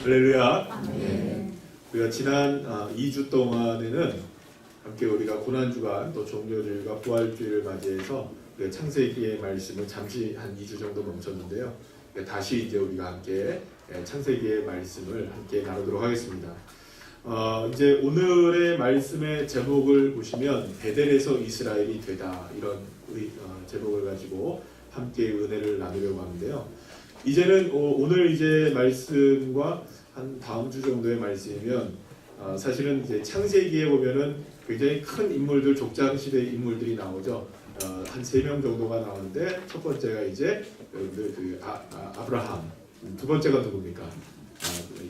할렐루야. 네. 우리가 지난 2주 동안에는 함께 우리가 고난주간 또 종료주일과 부활주일을 맞이해서 창세기의 말씀을 잠시 한 2주 정도 멈췄는데요. 다시 이제 우리가 함께 창세기의 말씀을 함께 나누도록 하겠습니다. 이제 오늘의 말씀의 제목을 보시면 베델에서 이스라엘이 되다, 이런 제목을 가지고 함께 은혜를 나누려고 하는데요. 이제는 오늘 이제 말씀과 한 다음 주 정도의 말씀이면 사실은 이제 창세기에 보면은 굉장히 큰 인물들, 족장 시대의 인물들이 나오죠. 한 3명 정도가 나오는데 첫 번째가 이제 아브라함, 두 번째가 누굽니까?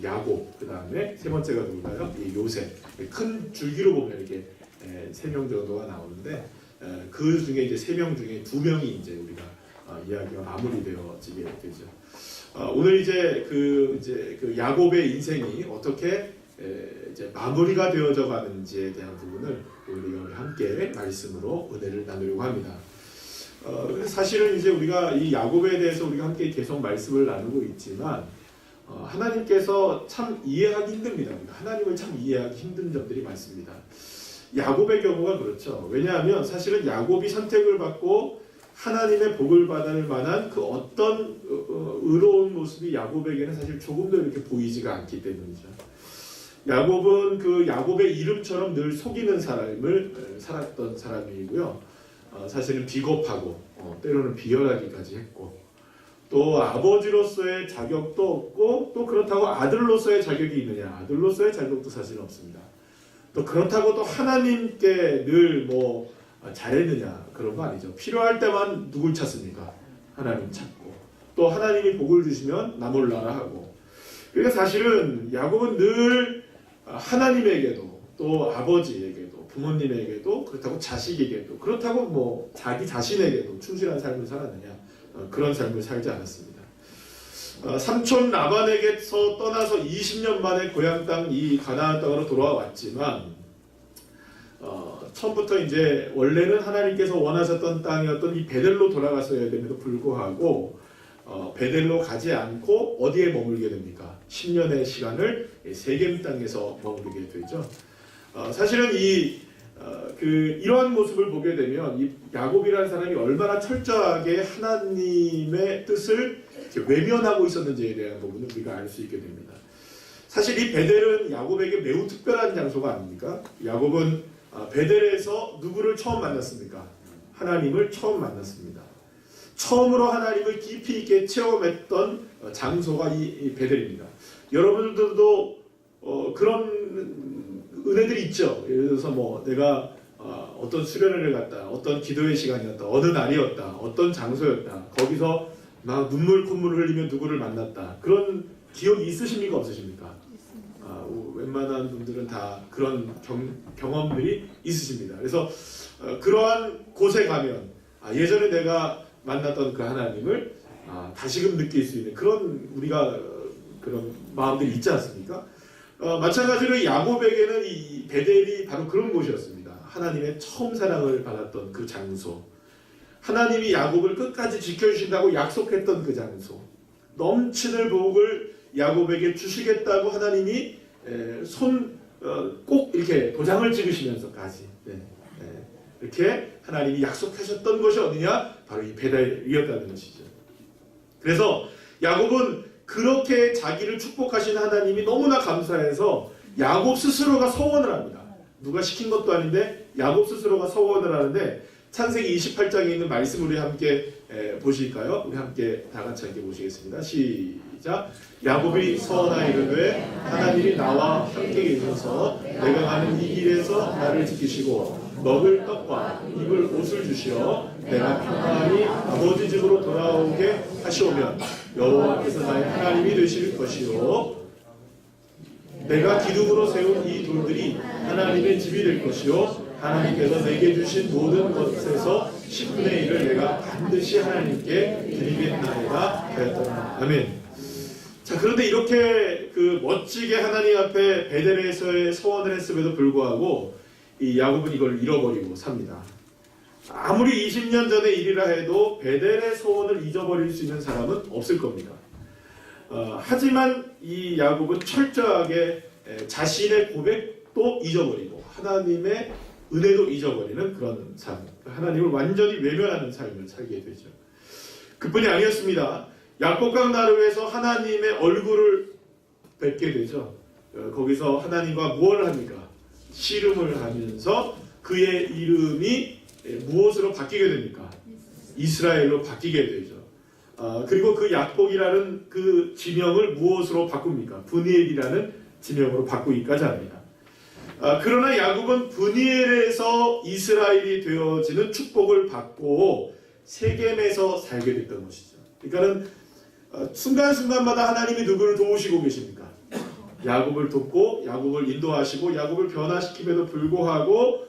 야곱, 그 다음에 세 번째가 누굴까요? 요셉. 큰 줄기로 보면 이렇게 3명 정도가 나오는데 그 중에 이제 3명 중에 2명이 이제 우리가 이야기가 마무리되어지게 되죠. 오늘 이제 그 야곱의 인생이 어떻게 이제 마무리가 되어져 가는지에 대한 부분을 우리가 함께 말씀으로 은혜를 나누려고 합니다. 사실은 이제 우리가 이 야곱에 대해서 우리가 함께 계속 말씀을 나누고 있지만 하나님께서 참 이해하기 힘듭니다. 하나님을 참 이해하기 힘든 점들이 많습니다. 야곱의 경우가 그렇죠. 왜냐하면 사실은 야곱이 선택을 받고 하나님의 복을 받을 만한 그 어떤 의로운 모습이 야곱에게는 사실 조금도 이렇게 보이지가 않기 때문이죠. 야곱은 그 야곱의 이름처럼 늘 속이는 삶을 살았던 사람이고요. 사실은 비겁하고 때로는 비열하기까지 했고, 또 아버지로서의 자격도 없고, 또 그렇다고 아들로서의 자격이 있느냐? 아들로서의 자격도 사실은 없습니다. 또 그렇다고 또 하나님께 늘 잘했느냐? 그런 거 아니죠. 필요할 때만 누굴 찾습니까? 하나님 찾고, 또 하나님이 복을 주시면 나 몰라라 하고. 그러니까 사실은 야곱은 늘 하나님에게도, 또 아버지에게도, 부모님에게도, 그렇다고 자식에게도, 그렇다고 자기 자신에게도 충실한 삶을 살았느냐? 그런 삶을 살지 않았습니다. 삼촌 라반에게서 떠나서 20년 만에 고향 땅 이 가나안 땅으로 돌아왔지만 처음부터 이제 원래는 하나님께서 원하셨던 땅이었던 이 베델로 돌아갔어야 됨에도 불구하고 베델로 가지 않고 어디에 머물게 됩니까? 10년의 시간을 세겜 땅에서 머무르게 되죠. 사실은 이러한 모습을 보게 되면 이 야곱이라는 사람이 얼마나 철저하게 하나님의 뜻을 외면하고 있었는지에 대한 부분을 우리가 알 수 있게 됩니다. 사실 이 베델은 야곱에게 매우 특별한 장소가 아닙니까? 야곱은 베델에서 누구를 처음 만났습니까? 하나님을 처음 만났습니다. 처음으로 하나님을 깊이 있게 체험했던 장소가 이 베델입니다. 여러분들도 그런 은혜들이 있죠. 예를 들어서 내가 어떤 수련회를 갔다, 어떤 기도의 시간이었다, 어느 날이었다, 어떤 장소였다, 거기서 막 콧물을 흘리며 누구를 만났다. 그런 기억이 있으십니까? 없으십니까? 웬만한 분들은 다 그런 경험들이 있으십니다. 그래서 그러한 곳에 가면 예전에 내가 만났던 그 하나님을 다시금 느낄 수 있는 그런 우리가 그런 마음들이 있지 않습니까? 마찬가지로 야곱에게는 이 베델이 바로 그런 곳이었습니다. 하나님의 처음 사랑을 받았던 그 장소, 하나님이 야곱을 끝까지 지켜주신다고 약속했던 그 장소, 넘치는 복을 야곱에게 주시겠다고 하나님이 꼭 이렇게 도장을 찍으시면서까지 이렇게 하나님이 약속하셨던 것이 어디냐? 바로 이 베델이었다는 것이죠. 그래서 야곱은 그렇게 자기를 축복하신 하나님이 너무나 감사해서 야곱 스스로가 서원을 합니다. 누가 시킨 것도 아닌데 야곱 스스로가 서원을 하는데 창세기 28장에 있는 말씀을 우리 함께 보실까요? 우리 함께 다 같이 함께 보시겠습니다. 시작. 야곱이 서원하여 이르되 하나님이 나와 함께 계셔서 내가 가는 이 길에서 나를 지키시고 먹을 떡과 입을 옷을 주시어 내가 평안히 아버지 집으로 돌아오게 하시오면 여호와께서 나의 하나님이 되실 것이요 내가 기둥으로 세운 이 돌들이 하나님의 집이 될 것이요 하나님께서 내게 주신 모든 것에서 10분의 1을 내가 반드시 하나님께 드리겠나이다 하였더라. 아멘. 자, 그런데 이렇게 멋지게 하나님 앞에 베델에서의 서원을 했음에도 불구하고 이 야곱은 이걸 잃어버리고 삽니다. 아무리 20년 전의 일이라 해도 베델의 소원을 잊어버릴 수 있는 사람은 없을 겁니다. 하지만 이 야곱은 철저하게 자신의 고백도 잊어버리고 하나님의 은혜도 잊어버리는 그런 삶, 하나님을 완전히 외면하는 삶을 살게 되죠. 그뿐이 아니었습니다. 야곱강 나루에서 하나님의 얼굴을 뵙게 되죠. 거기서 하나님과 무엇을 합니까? 씨름을 하면서 그의 이름이 무엇으로 바뀌게 됩니까? 이스라엘로 바뀌게 되죠. 그리고 그 야곱이라는 그 지명을 무엇으로 바꿉니까? 브니엘이라는 지명으로 바꾸기까지 합니다. 그러나 야곱은 브니엘에서 이스라엘이 되어지는 축복을 받고 세겜에서 살게 됐던 것이죠. 그러니까는 순간순간마다 하나님이 누구를 도우시고 계십니까? 야곱을 돕고 야곱을 인도하시고 야곱을 변화시킴에도 불구하고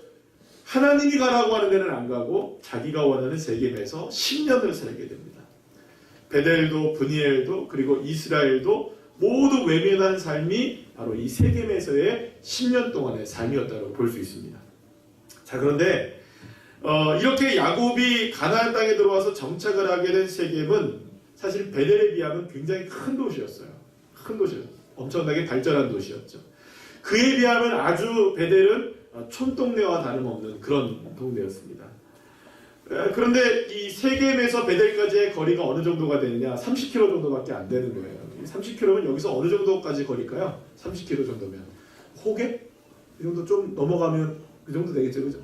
하나님이 가라고 하는 데는 안 가고 자기가 원하는 세겜에서 10년을 살게 됩니다. 베델도 브니엘도 그리고 이스라엘도 모두 외면한 삶이 바로 이 세겜에서의 10년 동안의 삶이었다고 볼 수 있습니다. 자, 그런데 이렇게 야곱이 가나안 땅에 들어와서 정착을 하게 된 세겜은 사실 베델에 비하면 굉장히 큰 도시였어요. 큰 도시였어요. 엄청나게 발전한 도시였죠. 그에 비하면 아주 베델은 촌동네와 다름없는 그런 동네였습니다. 그런데 이 세겜에서 베델까지의 거리가 어느 정도가 되느냐? 30km 정도밖에 안 되는 거예요. 30km면 여기서 어느 정도까지 거리일까요? 30km 정도면 호계? 이 정도 좀 넘어가면 그 정도 되겠죠, 그죠?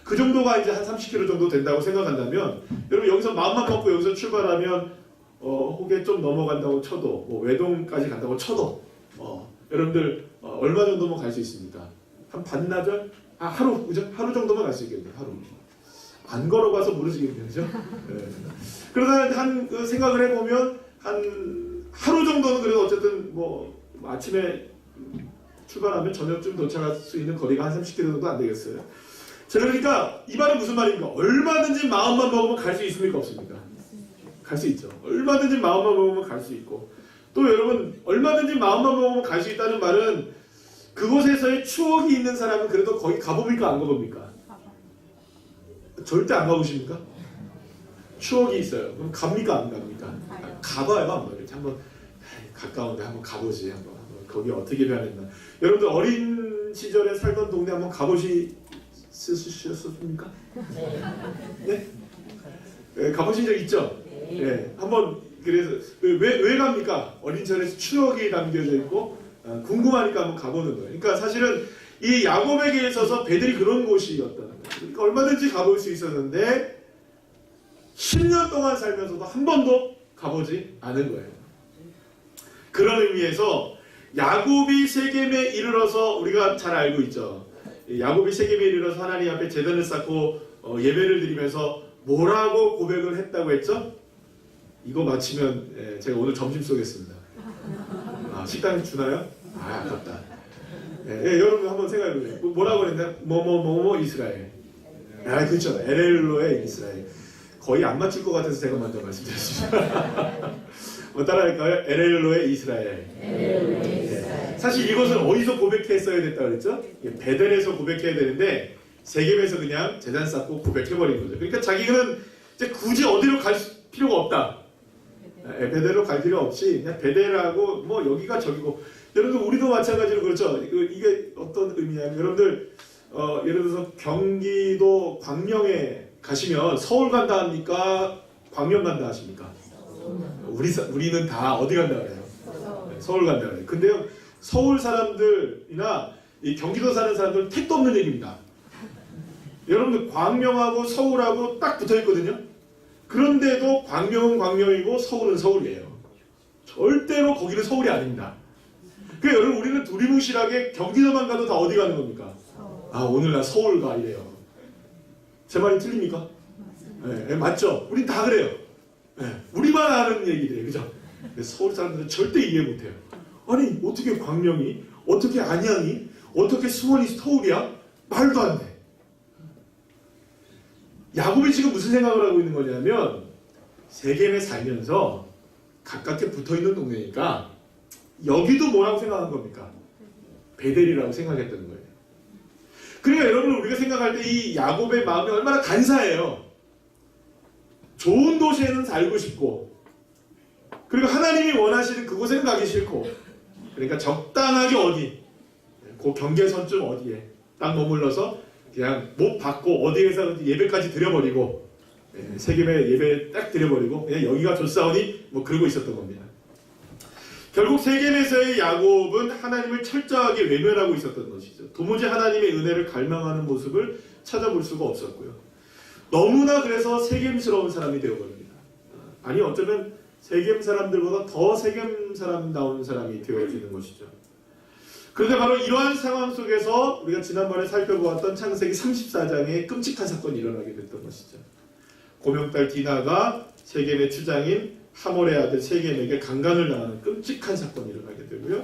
그 정도가 이제 한 30km 정도 된다고 생각한다면 여러분 여기서 마음만 먹고 여기서 출발하면 호계 좀 넘어간다고 쳐도 뭐 외동까지 간다고 쳐도 여러분들 얼마 정도면 갈 수 있습니까? 한 반나절? 하루, 그죠? 하루 정도만 갈 수 있겠네요. 하루. 안 걸어가서 모르시겠네요, 그죠? 네. 그러다 한 생각을 해보면 한 하루 정도는 그래도 어쨌든 뭐 아침에 출발하면 저녁쯤 도착할 수 있는 거리가 한 30km 정도 안 되겠어요. 자, 그러니까 이 말은 무슨 말입니까? 얼마든지 마음만 먹으면 갈 수 있습니까? 없습니까? 갈 수 있죠. 얼마든지 마음만 먹으면 갈 수 있고 또 여러분 얼마든지 마음만 먹으면 갈 수 있다는 말은 그곳에서의 추억이 있는 사람은 그래도 거기 가봅니까? 안 가봅니까? 절대 안 가보십니까? 추억이 있어요. 그럼 갑니까? 안 갑니까? 가봐요. 한번 가까운데 한번 가보지. 한번 거기 어떻게 변했나. 여러분들 어린 시절에 살던 동네 한번 가보셨습니까? 네? 네? 가보신 적 있죠? 네. 한번 그래서 왜 갑니까? 어린 시절에 추억이 담겨져 있고 궁금하니까 한번 가보는 거예요. 그러니까 사실은 이 야곱에게 있어서 베델이 그런 곳이었다는 거예요. 그러니까 얼마든지 가볼 수 있었는데 10년 동안 살면서도 한 번도 가보지 않은 거예요. 그런 의미에서 야곱이 세겜에 이르러서 우리가 잘 알고 있죠. 야곱이 세겜에 이르러서 하나님 앞에 제단을 쌓고 예배를 드리면서 뭐라고 고백을 했다고 했죠? 이거 마치면 제가 오늘 점심 쏘겠습니다. 식당에서 주나요? 아깝다. 여러분 한번 생각해보세요. 뭐라고 그랬나? 뭐뭐뭐뭐 이스라엘. 그렇죠. 엘엘로의 이스라엘. 거의 안 맞출 것 같아서 제가 먼저 말씀드렸습니다. 뭐 따라할까요? 엘엘로의 이스라엘. 네. 사실 이것을 어디서 고백했어야 됐다고 그랬죠? 베델에서 고백해야 되는데 세겜에서 그냥 제단 쌓고 고백해버린 거죠. 그러니까 자기는 이제 굳이 어디로 갈 필요가 없다. 베델로 갈 필요 없이 그냥 베델하고 뭐 여기가 저기고. 여러분들 우리도 마찬가지로 그렇죠. 이게 어떤 의미냐면 여러분들 예를 들어서 경기도 광명에 가시면 서울 간다 합니까? 광명 간다 하십니까? 우리는 다 어디 간다 그래요? 서울 간다 그래요. 근데요 서울 사람들이나 이 경기도 사는 사람들은 택도 없는 얘기입니다. 여러분들 광명하고 서울하고 딱 붙어 있거든요. 그런데도 광명은 광명이고 서울은 서울이에요. 절대로 거기는 서울이 아닙니다. 그러니까 여러분 우리는 두리뭉실하게 경기도만 가도 다 어디 가는 겁니까? 오늘 나 서울 가 이래요. 제 말이 틀립니까? 네, 맞죠? 우린 다 그래요. 네, 우리만 아는 얘기들이에요. 그죠? 서울 사람들은 절대 이해 못해요. 아니 어떻게 광명이? 어떻게 안양이? 어떻게 수원이 서울이야? 말도 안 돼. 야곱이 지금 무슨 생각을 하고 있는 거냐면 세겜에 살면서 가깝게 붙어있는 동네니까 여기도 뭐라고 생각한 겁니까? 베델이라고 생각했다는 거예요. 그러니까 여러분 우리가 생각할 때 이 야곱의 마음이 얼마나 간사해요. 좋은 도시에는 살고 싶고 그리고 하나님이 원하시는 그곳에는 가기 싫고 그러니까 적당하게 어디, 그 경계선쯤 어디에 딱 머물러서 그냥 못 받고 어디에서 예배까지 드려버리고, 세겜에 예배 딱 드려버리고 그냥 여기가 좋사오니 뭐 그러고 있었던 겁니다. 결국 세겜에서의 야곱은 하나님을 철저하게 외면하고 있었던 것이죠. 도무지 하나님의 은혜를 갈망하는 모습을 찾아볼 수가 없었고요. 너무나 그래서 세겜스러운 사람이 되어버립니다. 아니 어쩌면 세겜 사람들보다 더 세겜 사람다운 사람이 되어지는 것이죠. 그런데 바로 이러한 상황 속에서 우리가 지난번에 살펴보았던 창세기 34장에 끔찍한 사건이 일어나게 됐던 것이죠. 고명딸 디나가 세겜의 추장인 하몰의 아들 세겜에게 강간을 당하는 끔찍한 사건이 일어나게 되고요.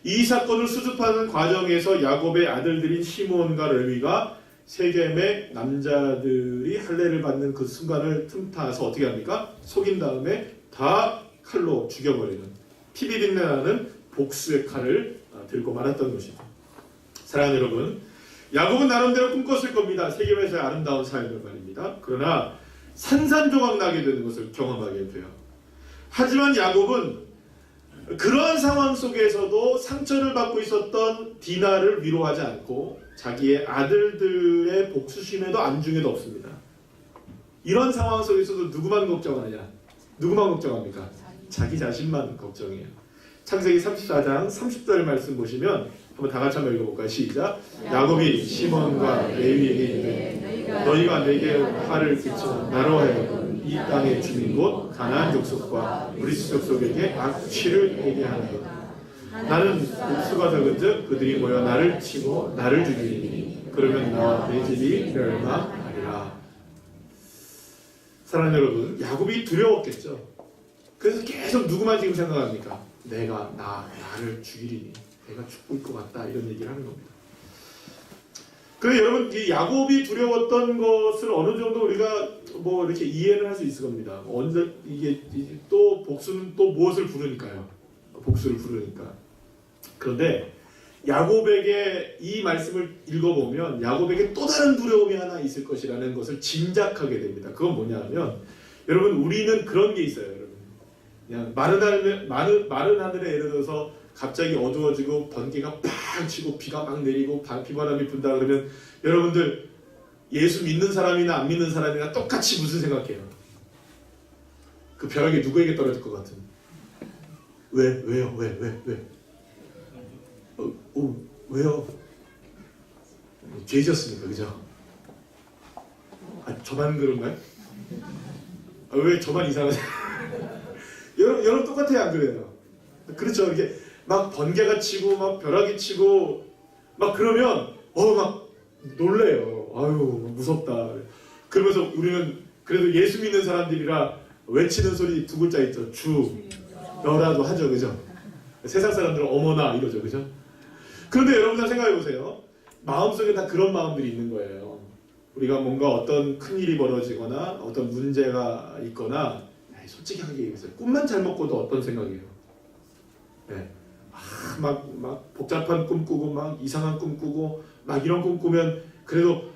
이 사건을 수습하는 과정에서 야곱의 아들들인 시므온과 레위가 세겜의 남자들이 할례를 받는 그 순간을 틈타서 어떻게 합니까? 속인 다음에 다 칼로 죽여버리는, 피비린내 나는 복수의 칼을 들고 말았던 것이죠. 사랑하는 여러분, 야곱은 나름대로 꿈꿨을 겁니다. 세겜에서의 아름다운 삶을 말입니다. 그러나 산산조각 나게 되는 것을 경험하게 돼요. 하지만 야곱은 그러한 상황 속에서도 상처를 받고 있었던 디나를 위로하지 않고 자기의 아들들의 복수심에도 안중에도 없습니다. 이런 상황 속에서도 누구만 걱정하느냐? 누구만 걱정합니까? 자기 자신만 걱정해요. 창세기 34장 30절 말씀 보시면 한번 다 같이 한번 읽어볼까요? 시작. 야곱이 시몬과 레위에게 이르되 너희가 내게 화를 끼쳐 나로 하여금 이 땅의 주민 곧 가나안 족속과 브리스 족속에게 악취를 내게 하는도다. 나는 복수가 적은즉 그들이 모여 나를 치고 나를 죽이리니 그러면 나와 내 집이 멸망하리라. 사랑하는 여러분, 야곱이 두려웠겠죠. 그래서 계속 누구만 지금 생각합니까? 내가 나를 죽이리니 내가 죽을 것 같다, 이런 얘기를 하는 겁니다. 그래서 여러분, 이 야곱이 두려웠던 것을 어느 정도 우리가 뭐 이렇게 이해를 할 수 있을 겁니다. 언제 이게 또 복수는 또 무엇을 부르니까요. 복수를 부르니까. 그런데 야곱에게 이 말씀을 읽어보면 야곱에게 또 다른 두려움이 하나 있을 것이라는 것을 짐작하게 됩니다. 그건 뭐냐면, 여러분, 우리는 그런 게 있어요. 여러분, 그냥 마른 하늘에 예를 들어서 갑자기 어두워지고 번개가 팍 치고 비가 막 내리고 비바람이 분다 그러면 여러분들 예수 믿는 사람이나 안 믿는 사람이나 똑같이 무슨 생각해요? 그 벼락이 누구에게 떨어질 것 같은? 왜요? 왜요? 죄졌으니까, 그죠? 저만 그런가요? 왜 저만 이상하지? 여러분 똑같아요, 안 그래요? 그렇죠. 이렇게 막 번개가 치고 막 벼락이 치고 막 그러면 막 놀래요. 아유, 무섭다. 그러면서 우리는 그래도 예수 믿는 사람들이라 외치는 소리 두 글자 있죠. 주여라도 하죠, 그죠? 세상 사람들은 어머나 이러죠, 그죠? 그런데 여러분 생각해 보세요. 마음속에 다 그런 마음들이 있는 거예요. 우리가 뭔가 어떤 큰 일이 벌어지거나 어떤 문제가 있거나, 솔직하게 얘기해서요. 꿈만 잘 먹고도 어떤 생각이에요? 네. 막 복잡한 꿈 꾸고 막 이상한 꿈 꾸고 막 이런 꿈 꾸면 그래도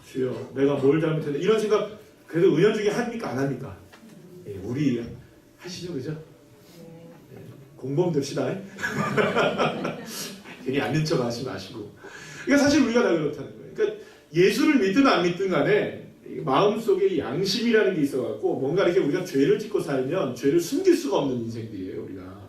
주여 내가 뭘 잘못했나 이런 생각 그래도 은연중에 합니까, 안 합니까? 우리 하시죠, 그죠? 공범 됩시다. 괜히 안 믿쳐 가시 마시고. 그러니까 사실 우리가 다 그렇다는 거예요. 그러니까 예수를 믿든 안 믿든 간에 마음속에 양심이라는 게 있어갖고 뭔가 이렇게 우리가 죄를 짓고 살면 죄를 숨길 수가 없는 인생들이에요, 우리가.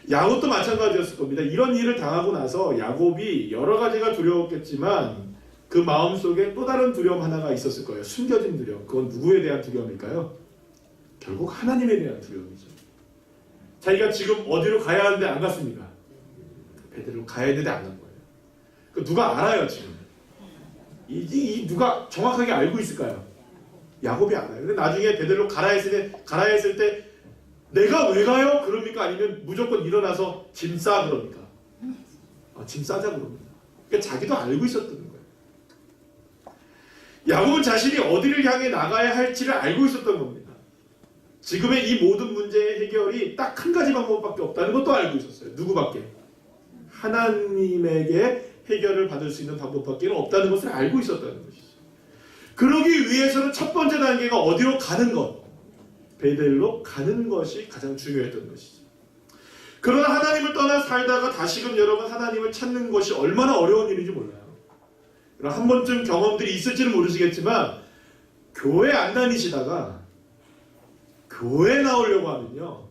야곱도 마찬가지였을 겁니다. 이런 일을 당하고 나서 야곱이 여러 가지가 두려웠겠지만 그 마음속에 또 다른 두려움 하나가 있었을 거예요. 숨겨진 두려움. 그건 누구에 대한 두려움일까요? 결국 하나님에 대한 두려움이죠. 자기가 지금 어디로 가야 하는데 안 갔습니까? 베델로 가야 했는데 안 간 거예요. 누가 알아요, 지금? 이 누가 정확하게 알고 있을까요? 야곱이 알아요. 근데 나중에 베델로 가라 했을 때 내가 왜 가요? 그럽니까? 아니면 무조건 일어나서 짐 싸 그럽니까? 짐 싸자 그럽니다. 그러니까 자기도 알고 있었던 거예요. 야곱은 자신이 어디를 향해 나가야 할지를 알고 있었던 겁니다. 지금의 이 모든 문제의 해결이 딱 한 가지 방법밖에 없다는 것도 알고 있었어요. 누구밖에? 하나님에게 해결을 받을 수 있는 방법밖에 없다는 것을 알고 있었다는 것이죠. 그러기 위해서는 첫 번째 단계가 어디로 가는 것, 베델로 가는 것이 가장 중요했던 것이죠. 그러나 하나님을 떠나 살다가 다시금 여러분 하나님을 찾는 것이 얼마나 어려운 일인지 몰라요. 한 번쯤 경험들이 있을지는 모르시겠지만 교회 안 다니시다가 교회 나오려고 하면요,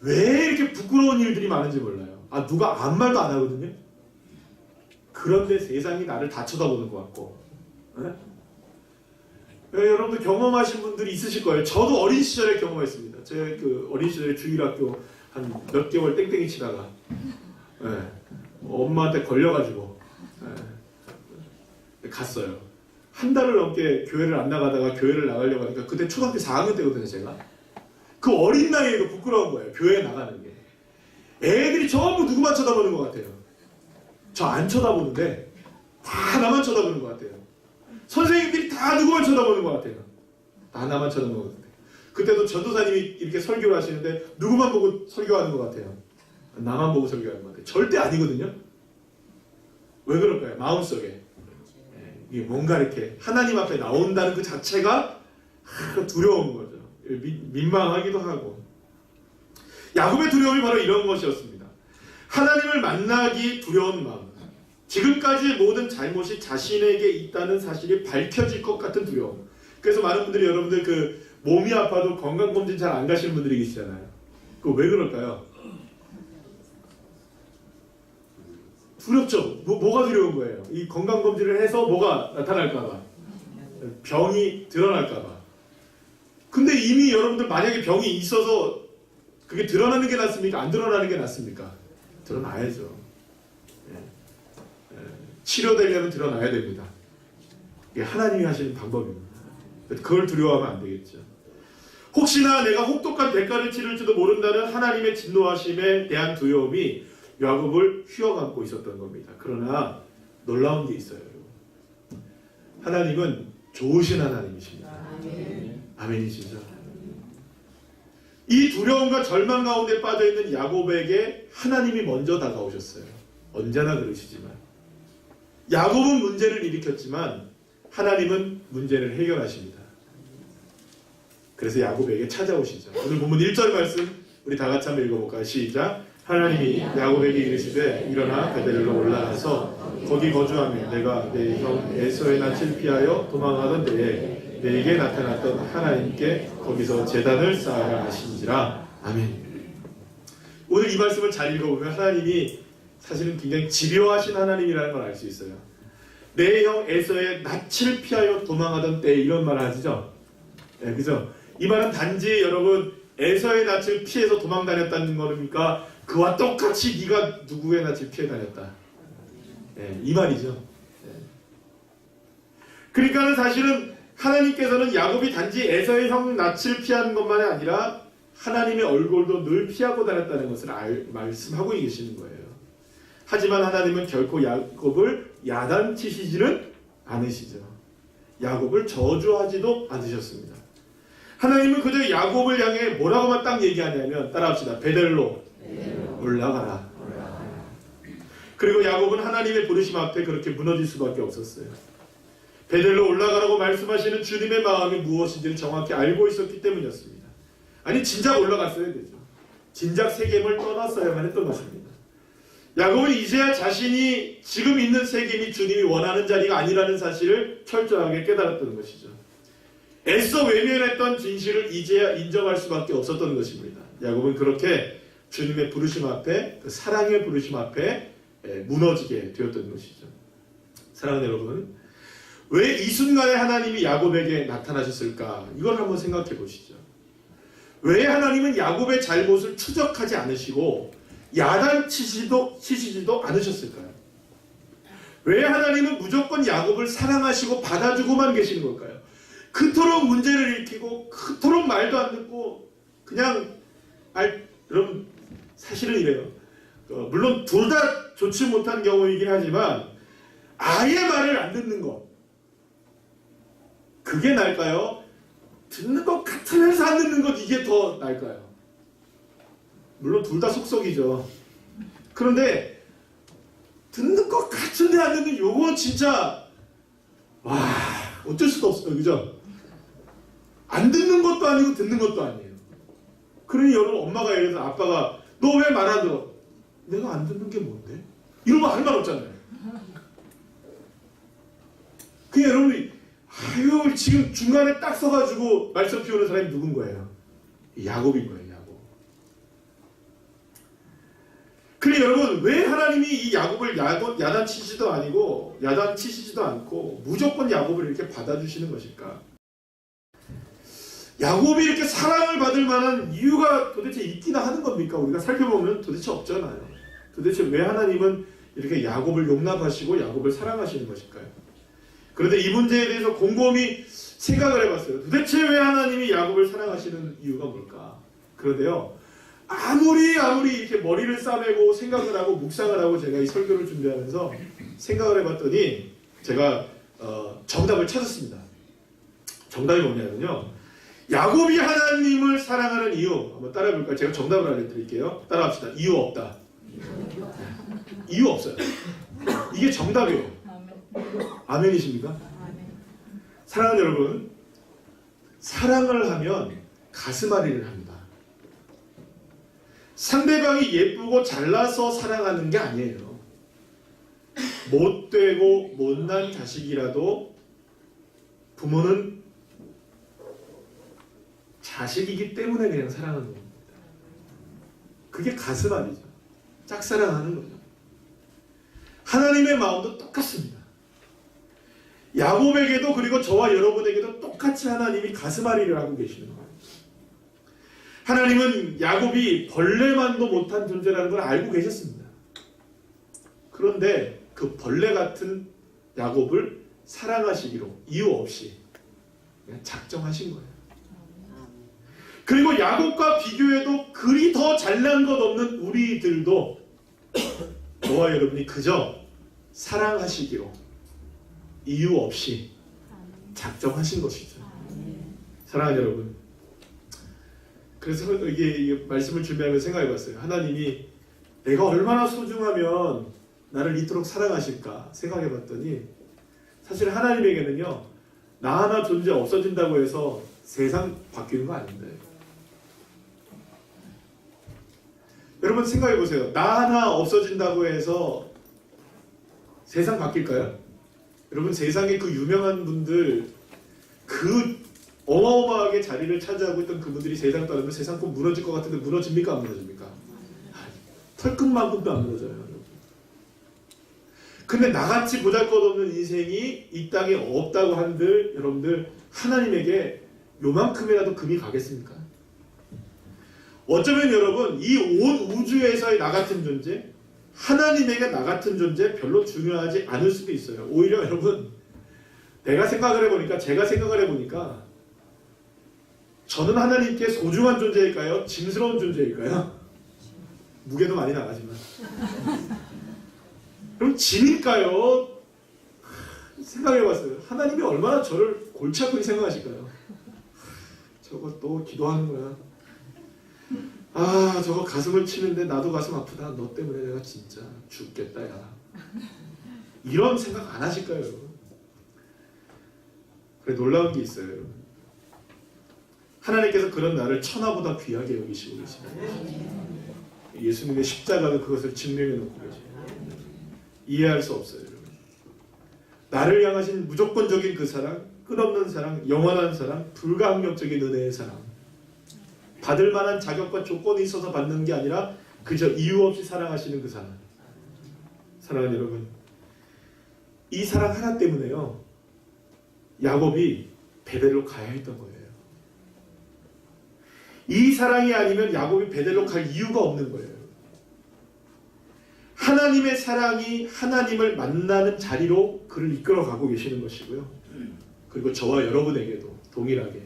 왜 이렇게 부끄러운 일들이 많은지 몰라요. 누가 아무 말도 안 하거든요. 그런데 세상이 나를 다 쳐다보는 것 같고. 여러분들 경험하신 분들이 있으실 거예요. 저도 어린 시절에 경험했습니다. 제 그 어린 시절에 주일학교 한 몇 개월 땡땡이 치다가 엄마한테 걸려가지고 갔어요. 한 달을 넘게 교회를 안 나가다가 교회를 나가려고 하니까 그때 초등학교 4학년 때거든요. 제가 그 어린 나이에도 부끄러운 거예요. 교회에 나가는 게. 애들이 전부 누구만 쳐다보는 것 같아요. 저 안 쳐다보는데 다 나만 쳐다보는 것 같아요. 선생님들이 다 누구만 쳐다보는 것 같아요. 다 나만 쳐다보는 것 같아요. 그때도 전도사님이 이렇게 설교를 하시는데 누구만 보고 설교하는 것 같아요. 나만 보고 설교하는 것 같아요. 절대 아니거든요. 왜 그럴까요? 마음속에 이게 뭔가 이렇게 하나님 앞에 나온다는 그 자체가 두려운 거죠. 민망하기도 하고. 야곱의 두려움이 바로 이런 것이었습니다. 하나님을 만나기 두려운 마음. 지금까지의 모든 잘못이 자신에게 있다는 사실이 밝혀질 것 같은 두려움. 그래서 많은 분들이 여러분들 그 몸이 아파도 건강검진 잘 안 가시는 분들이 계시잖아요. 그거 왜 그럴까요? 두렵죠. 뭐가 두려운 거예요? 이 건강검진을 해서 뭐가 나타날까봐, 병이 드러날까봐. 근데 이미 여러분들 만약에 병이 있어서 그게 드러나는 게 낫습니까? 안 드러나는 게 낫습니까? 드러나야죠. 치료되려면 드러나야 됩니다. 이게 하나님이 하시는 방법입니다. 그걸 두려워하면 안 되겠죠. 혹시나 내가 혹독한 대가를 치를지도 모른다는 하나님의 진노하심에 대한 두려움이 야곱을 휘어감고 있었던 겁니다. 그러나 놀라운 게 있어요. 하나님은 좋으신 하나님이십니다. 아멘이시죠? 이 두려움과 절망 가운데 빠져있는 야곱에게 하나님이 먼저 다가오셨어요. 언제나 그러시지만 야곱은 문제를 일으켰지만 하나님은 문제를 해결하십니다. 그래서 야곱에게 찾아오시죠. 오늘 본문 1절 말씀 우리 다 같이 한번 읽어볼까요? 시작. 하나님이 야곱에게 이르시되 일어나 베델로 올라가서 거기 거주하며 내가 내 형 에서의 낯을 피하여 도망하던 때에 내게 나타났던 하나님께 거기서 제단을 쌓아야 하신지라. 아멘. 오늘 이 말씀을 잘 읽어보면 하나님이 사실은 굉장히 집요하신 하나님이라는 걸 알 수 있어요. 내 형 에서의 낯을 피하여 도망하던 때 이런 말을 하시죠. 네, 그죠? 이 말은 단지 여러분 에서의 낯을 피해서 도망 다녔다는 겁니까? 그와 똑같이 네가 누구의 낯을 피해 다녔다. 네, 이 말이죠. 네. 그러니까 사실은 하나님께서는 야곱이 단지 에서의 형 낯을 피하는 것만이 아니라 하나님의 얼굴도 늘 피하고 다녔다는 것을 말씀하고 계시는 거예요. 하지만 하나님은 결코 야곱을 야단치시지는 않으시죠. 야곱을 저주하지도 않으셨습니다. 하나님은 그저 야곱을 향해 뭐라고만 딱 얘기하냐면 따라합시다. 베델로 올라가라. 그리고 야곱은 하나님의 부르심 앞에 그렇게 무너질 수밖에 없었어요. 베델로 올라가라고 말씀하시는 주님의 마음이 무엇인지를 정확히 알고 있었기 때문이었습니다. 아니 진작 올라갔어야 되죠. 진작 세겜을 떠났어야만 했던 것입니다. 야곱은 이제야 자신이 지금 있는 세겜이 주님이 원하는 자리가 아니라는 사실을 철저하게 깨달았던 것이죠. 애써 외면했던 진실을 이제야 인정할 수밖에 없었던 것입니다. 야곱은 그렇게 주님의 부르심 앞에, 그 사랑의 부르심 앞에 무너지게 되었던 것이죠. 사랑하는 여러분, 왜 이 순간에 하나님이 야곱에게 나타나셨을까? 이걸 한번 생각해 보시죠. 왜 하나님은 야곱의 잘못을 추적하지 않으시고 야단치시지도 않으셨을까요? 왜 하나님은 무조건 야곱을 사랑하시고 받아주고만 계시는 걸까요? 그토록 문제를 일으키고 그토록 말도 안 듣고 그냥 여러분 사실은 이래요. 물론 둘 다 좋지 못한 경우이긴 하지만 아예 말을 안 듣는 것, 그게 나을까요? 듣는 것 같으면서 안 듣는 것, 이게 더 나을까요? 물론 둘 다 속속이죠. 그런데 듣는 것 같은데 안 듣는 요거 진짜 어쩔 수도 없어요. 그죠? 안 듣는 것도 아니고 듣는 것도 아니에요. 그러니 여러분 엄마가 예를 들어서 아빠가 너 왜 말 안 들어? 내가 안 듣는 게 뭔데? 이러면 할 말 없잖아요. 그냥 여러분이 아유 지금 중간에 딱 서가지고 말씀 피우는 사람이 누군 거예요? 야곱인 거예요. 야곱. 그래 여러분 왜 하나님이 이 야곱을 야단치지도 아니고 야단치시지도 않고 무조건 야곱을 이렇게 받아주시는 것일까? 야곱이 이렇게 사랑을 받을 만한 이유가 도대체 있기나 하는 겁니까? 우리가 살펴보면 도대체 없잖아요. 도대체 왜 하나님은 이렇게 야곱을 용납하시고 야곱을 사랑하시는 것일까요? 그런데 이 문제에 대해서 곰곰이 생각을 해봤어요. 도대체 왜 하나님이 야곱을 사랑하시는 이유가 뭘까? 그런데요. 아무리 이렇게 머리를 싸매고 생각을 하고 묵상을 하고 제가 이 설교를 준비하면서 생각을 해봤더니 제가 정답을 찾았습니다. 정답이 뭐냐면요. 야곱이 하나님을 사랑하는 이유 한번 따라해볼까요? 제가 정답을 알려드릴게요. 따라합시다. 이유 없다. 이유 없어요. 이게 정답이에요. 아멘이십니까? 사랑하는 여러분, 사랑을 하면 가슴앓이를 합니다. 상대방이 예쁘고 잘나서 사랑하는 게 아니에요. 못되고 못난 자식이라도 부모는 자식이기 때문에 그냥 사랑하는 겁니다. 그게 가슴앓이죠. 짝사랑하는 거죠. 하나님의 마음도 똑같습니다. 야곱에게도 그리고 저와 여러분에게도 똑같이 하나님이 가슴앓이를 하고 계시는 거예요. 하나님은 야곱이 벌레만도 못한 존재라는 걸 알고 계셨습니다. 그런데 그 벌레 같은 야곱을 사랑하시기로 이유 없이 그냥 작정하신 거예요. 그리고 야곱과 비교해도 그리 더 잘난 것 없는 우리들도 저와 여러분이 그저 사랑하시기로 이유 없이 작정하신 것이죠. 사랑하는 여러분, 그래서 이게 말씀을 준비하면서 생각해봤어요. 하나님이 내가 얼마나 소중하면 나를 이토록 사랑하실까 생각해봤더니 사실 하나님에게는요 나 하나 존재 없어진다고 해서 세상 바뀌는 거 아닌데. 여러분 생각해보세요. 나 하나 없어진다고 해서 세상 바뀔까요? 여러분 세상에 그 유명한 분들 그 어마어마하게 자리를 차지하고 있던 그분들이 세상 떠나면 세상 꼭 무너질 것 같은데 무너집니까? 안 무너집니까? 털끝만큼도 안 무너져요. 여러분. 근데 나같이 보잘것없는 인생이 이 땅에 없다고 한들 여러분들 하나님에게 요만큼이라도 금이 가겠습니까? 어쩌면 여러분 이 온 우주에서의 나 같은 존재 하나님에게 나 같은 존재 별로 중요하지 않을 수도 있어요. 오히려 여러분 제가 생각을 해보니까 저는 하나님께 소중한 존재일까요? 짐스러운 존재일까요? 무게도 많이 나가지만 그럼 짐일까요? 생각해봤어요. 하나님이 얼마나 저를 골치 아프게 생각하실까요? 저거 또 기도하는 거야. 아 저거 가슴을 치는데 나도 가슴 아프다. 너 때문에 내가 진짜 죽겠다 야. 이런 생각 안 하실까요? 그래 놀라운 게 있어요. 여러분. 하나님께서 그런 나를 천하보다 귀하게 여기시고 계십니다. 예수님의 십자가가 그것을 증명해 놓고 계십니다. 이해할 수 없어요. 여러분. 나를 향하신 무조건적인 그 사랑, 끝없는 사랑, 영원한 사랑, 불가항력적인 은혜의 사랑, 받을 만한 자격과 조건이 있어서 받는 게 아니라 그저 이유 없이 사랑하시는 그 사랑. 사랑하는 여러분, 이 사랑 하나 때문에요 야곱이 베델로 가야 했던 거예요. 이 사랑이 아니면 야곱이 베델로 갈 이유가 없는 거예요. 하나님의 사랑이 하나님을 만나는 자리로 그를 이끌어가고 계시는 것이고요. 그리고 저와 여러분에게도 동일하게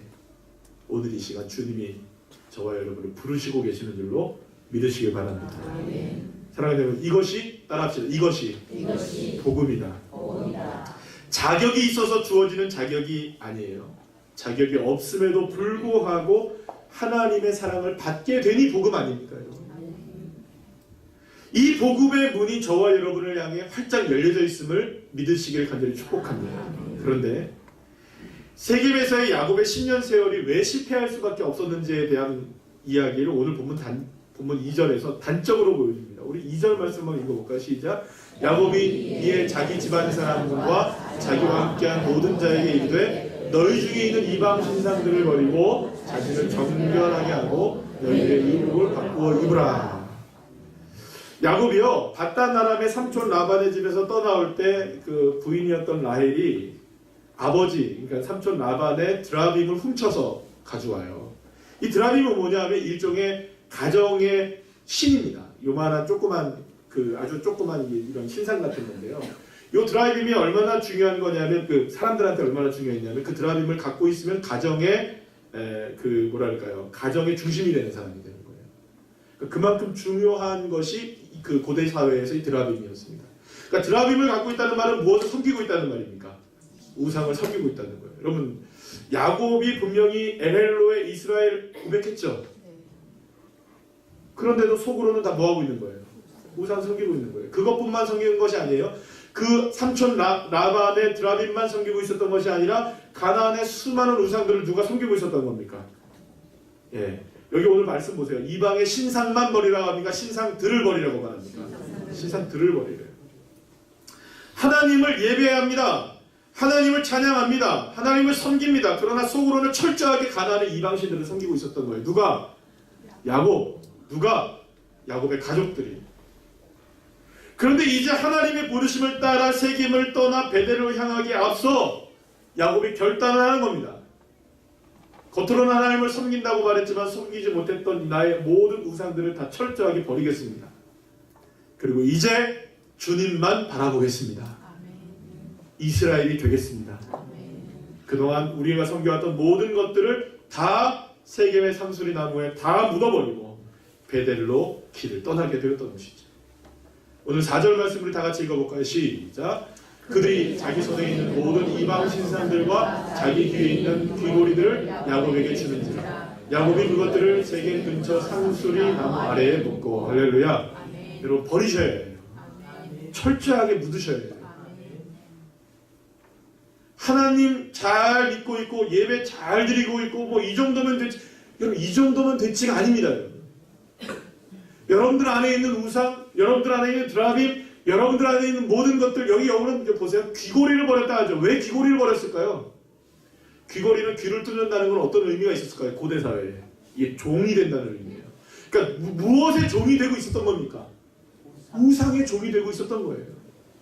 오늘 이 시간 주님이 저와 여러분을 부르시고 계시는 줄로 믿으시길 바랍니다. 사랑하는 여러분, 이것이 따라합시다. 이것이 복음이다. 자격이 있어서 주어지는 자격이 아니에요. 자격이 없음에도 불구하고 하나님의 사랑을 받게 되니 복음 아닙니까? 여러분? 이 복음의 문이 저와 여러분을 향해 활짝 열려져 있음을 믿으시길 간절히 축복합니다. 그런데 세겜에서의 야곱의 10년 세월이 왜 실패할 수밖에 없었는지에 대한 이야기를 오늘 본문 2절에서 단적으로 보여줍니다. 우리 2절 말씀 한번 읽어볼까요? 시작. 야곱이 이에 자기 집안 사람들과 자기와 함께한 모든 자에게 이르되 너희 중에 있는 이방 신상들을 버리고 자신을 정결하게 하고 너희의 의복을 바꾸어 입으라. 야곱이요 바단 아람의 삼촌 라반의 집에서 떠나올 때 그 부인이었던 라헬이 아버지 그러니까 삼촌 라반의 드라빔을 훔쳐서 가져와요. 이 드라빔은 뭐냐면 일종의 가정의 신입니다. 요만한 조그만 그 아주 조그만 이런 신상 같은 건데요. 이 드라빔이 얼마나 중요한 거냐면 그 사람들한테 얼마나 중요했냐면 그 드라빔을 갖고 있으면 가정의 그 뭐랄까요 가정의 중심이 되는 사람이 되는 거예요. 그만큼 중요한 것이 그 고대 사회에서 이 드라빔이었습니다. 그러니까 드라빔을 갖고 있다는 말은 무엇을 섬기고 있다는 말입니까? 우상을 섬기고 있다는 거예요. 여러분 야곱이 분명히 엘헬로의 이스라엘 고백했죠. 그런데도 속으로는 다 뭐하고 있는 거예요? 우상 섬기고 있는 거예요. 그것뿐만 섬기는 것이 아니에요. 그 삼촌 라반의 드라빔만 섬기고 있었던 것이 아니라 가나안의 수많은 우상들을 누가 섬기고 있었던 겁니까? 예, 여기 오늘 말씀 보세요. 이방의 신상만 버리라고 합니까? 신상들을 버리라고 말합니까? 신상들을 버리래요. 하나님을 예배합니다. 하나님을 찬양합니다. 하나님을 섬깁니다. 그러나 속으로는 철저하게 가나안의 이방신들을 섬기고 있었던 거예요. 누가? 야곱. 누가? 야곱의 가족들이. 그런데 이제 하나님의 부르심을 따라 세겜을 떠나 베델로 향하기에 앞서 야곱이 결단을 하는 겁니다. 겉으로는 하나님을 섬긴다고 말했지만 섬기지 못했던 나의 모든 우상들을 다 철저하게 버리겠습니다. 그리고 이제 주님만 바라보겠습니다. 이스라엘이 되겠습니다. 그동안 우리가 섬겨왔던 모든 것들을 다 세겜의 상수리 나무에 다 묻어버리고 베델로 길을 떠나게 되었던 것이죠. 오늘 4절 말씀 우리 다 같이 읽어볼까요? 시작. 그들이 자기 손에 있는 모든 이방 신상들과 자기 뒤에 있는 귀고리들을 야곱에게 주는지라. 야곱이 그것들을 세겜 근처 상수리 나무 아래에 묻고. 할렐루야. 여러분 버리셔야 해요. 철저하게 묻으셔야 돼요. 하나님 잘 믿고 있고 예배 잘 드리고 있고 뭐 이 정도면 됐지. 여러분 이 정도면 됐지가 아닙니다. 여러분. 여러분들 안에 있는 우상, 여러분들 안에 있는 드라빔, 여러분들 안에 있는 모든 것들 여기 여러분 보세요. 귀고리를 버렸다 하죠. 왜 귀고리를 버렸을까요? 귀고리는 귀를 뚫는다는 건 어떤 의미가 있었을까요? 고대 사회에. 이게 종이 된다는 의미예요. 그러니까 무엇의 종이 되고 있었던 겁니까? 우상의 종이 되고 있었던 거예요.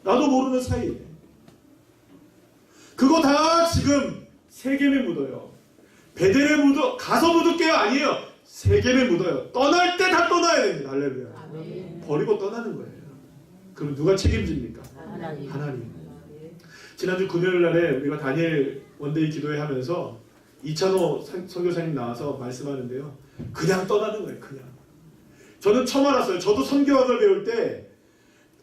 나도 모르는 사이에. 그거 다 지금 세겜에 묻어요. 베델에 묻어 가서 묻을 게 아니에요. 세겜에 묻어요. 떠날 때 다 떠나야 됩니다. 할렐루야. 버리고 떠나는 거예요. 그럼 누가 책임집니까? 하나님. 지난주 금요일 날에 우리가 다니엘 원데이 기도회 하면서 이찬호 선교사님 나와서 말씀하는데요. 그냥 떠나는 거예요. 그냥. 저는 처음 알았어요. 저도 선교학을 배울 때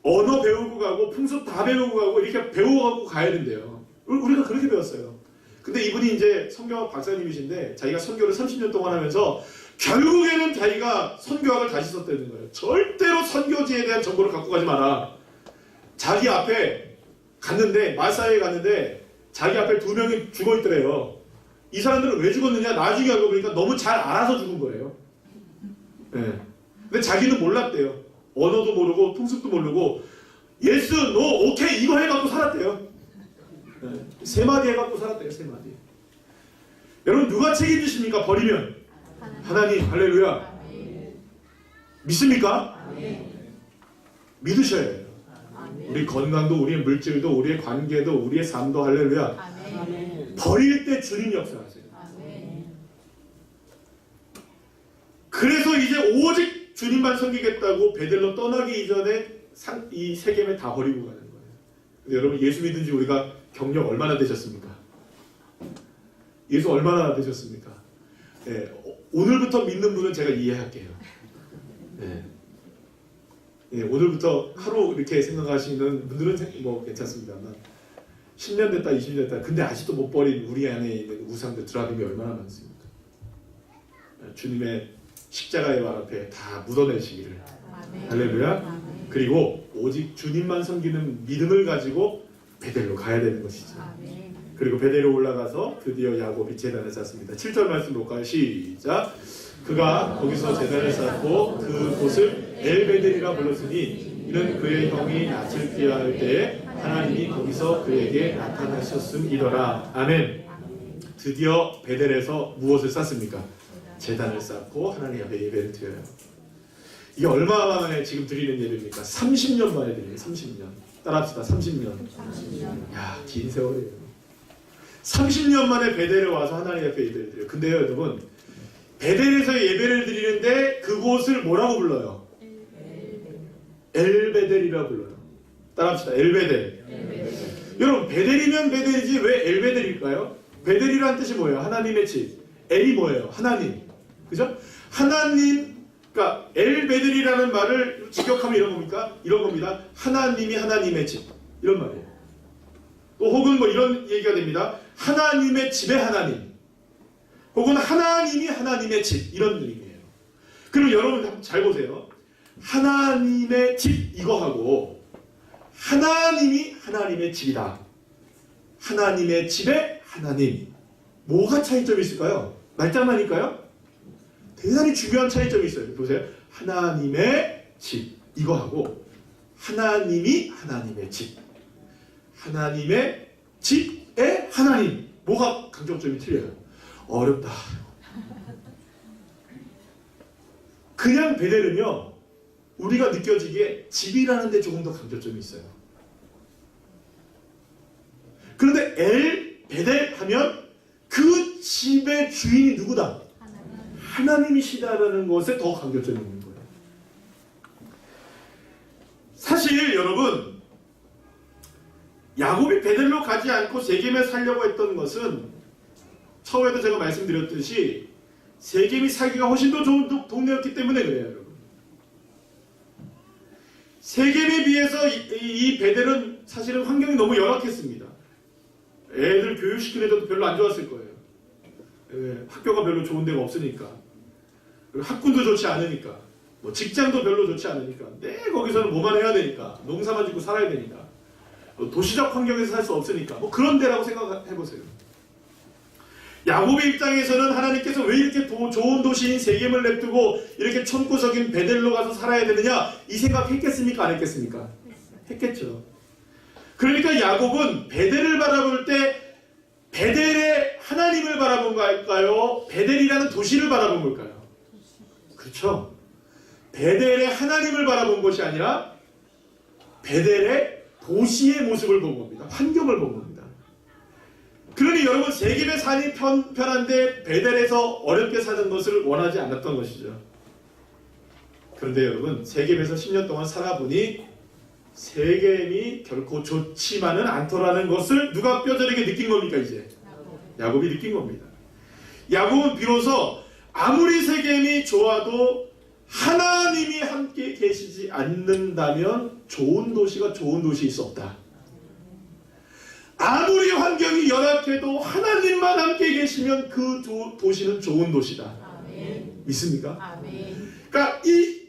언어 배우고 가고 풍습 다 배우고 가고 이렇게 배워가고 가야 된대요. 우리가 그렇게 배웠어요. 근데 이분이 이제 선교학 박사님이신데 자기가 선교를 30년 동안 하면서 결국에는 자기가 선교학을 다시 썼다는 거예요. 절대로 선교지에 대한 정보를 갖고 가지 마라. 자기 앞에 갔는데 마사에 갔는데 자기 앞에 2명이 죽어 있더래요. 이 사람들은 왜 죽었느냐? 나중에 알고 보니까 너무 잘 알아서 죽은 거예요. 네. 근데 자기는 몰랐대요. 언어도 모르고 풍습도 모르고 예스, 노, 오케이 이거 해갖고 살았대요. 네. 3마디 해갖고 살았대요. 3마디. 여러분 누가 책임지십니까? 버리면 하나님. 할렐루야. 믿습니까? 믿으셔야 해요. 우리 건강도 우리의 물질도 우리의 관계도 우리의 삶도 할렐루야. 버릴 때 주님 역사하세요. 그래서 이제 오직 주님만 섬기겠다고 베델로 떠나기 이전에 이 세겜에 다 버리고 가는 거예요. 근데 여러분 예수 믿은 지 우리가 경력 얼마나 되셨습니까? 예수 얼마나 되셨습니까? 네, 오늘부터 믿는 분은 제가 이해할게요. 네. 네, 오늘부터 하루 이렇게 생각하시는 분들은 뭐 괜찮습니다만 10년 됐다 20년 됐다 근데 아직도 못 버린 우리 안에 있는 우상들 드라빔이 얼마나 많습니까? 주님의 십자가의 발 앞에 다 묻어내시기를. 할렐루야. 그리고 오직 주님만 섬기는 믿음을 가지고 베델로 가야 되는 것이죠. 그리고 베델로 올라가서 드디어 야곱이 제단을 쌓습니다. 7절 말씀 볼까요? 시작. 그가 거기서 제단을 쌓고 그 곳을 엘베델이라 불렀으니 이는 그의 형이 낯을 피할 때에 하나님이 거기서 그에게 나타나셨음이더라. 아멘. 드디어 베델에서 무엇을 쌓습니까? 제단을 쌓고 하나님 앞에 예배를 드려요. 이게 얼마 만에 지금 드리는 예배입니까? 30년 만에 드려요. 30년. 따라합시다. 30년. 야, 긴 세월이에요. 30년 만에 베델에 와서 하나님 앞에 예배를 드려요. 근데요, 여러분, 베델에서 예배를 드리는데 그곳을 뭐라고 불러요? 엘베델이라 불러요. 따라합시다. 엘베델. 여러분, 베델이면 베델이지 왜 엘베델일까요? 베델이라는 뜻이 뭐예요? 하나님의 집. 엘이 뭐예요? 하나님. 그죠? 하나님, 그러니까 엘베델이라는 말을 직역하면 이런 겁니까? 이런 겁니다. 하나님이 하나님의 집. 이런 말이에요. 또 혹은 뭐 이런 얘기가 됩니다. 하나님의 집의 하나님. 혹은 하나님이 하나님의 집. 이런 의미예요. 그럼 여러분 잘 보세요. 하나님의 집 이거하고 하나님이 하나님의 집이다. 하나님의 집의 하나님. 뭐가 차이점이 있을까요? 말장난일까요? 대단히 중요한 차이점이 있어요. 보세요. 하나님의 집 이거하고 하나님이 하나님의 집. 하나님의 집의 하나님. 뭐가 강조점이 틀려요? 어렵다. 그냥 베델은요, 우리가 느껴지기에 집이라는 데 조금 더 강조점이 있어요. 그런데 베델 하면 그 집의 주인이 누구다? 하나님이시다라는 것에 더 강조점이 있는 거예요. 사실 여러분, 야곱이 베델로 가지 않고 세겜에 살려고 했던 것은 처음에도 제가 말씀드렸듯이 세겜이 살기가 훨씬 더 좋은 동네였기 때문에 그래요, 여러분. 세겜에 비해서 이 베델은 사실은 환경이 너무 열악했습니다. 애들 교육시키는 데도 별로 안 좋았을 거예요. 학교가 별로 좋은 데가 없으니까, 학군도 좋지 않으니까, 뭐 직장도 별로 좋지 않으니까, 거기서는 뭐만 해야 되니까, 농사만 짓고 살아야 되니까, 도시적 환경에서 살 수 없으니까, 뭐 그런 데라고 생각해보세요. 야곱의 입장에서는 하나님께서 왜 이렇게 좋은 도시인 세겜을 냅두고 이렇게 촌구석인 베델로 가서 살아야 되느냐, 이 생각 했겠습니까? 안 했겠습니까? 했겠죠. 그러니까 야곱은 베델을 바라볼 때 베델의 하나님을 바라본 걸까요? 베델이라는 도시를 바라본 걸까요? 그렇죠. 베델의 하나님을 바라본 것이 아니라 베델의 도시의 모습을 본 겁니다. 환경을 본 겁니다. 그러니 여러분, 세겜의 삶이 편한데 베델에서 어렵게 사는 것을 원하지 않았던 것이죠. 그런데 여러분, 세겜에서 10년 동안 살아보니 세겜이 결코 좋지만은 않더라는 것을 누가 뼈저리게 느낀 겁니까? 이제 야곱이 느낀 겁니다. 야곱은 비로소 아무리 세겜이 좋아도 하나님이 함께 계시지 않는다면 좋은 도시가 좋은 도시일 수 없다. 아무리 환경이 열악해도 하나님만 함께 계시면 그 도시는 좋은 도시다. 아멘. 믿습니까? 아멘. 그러니까 이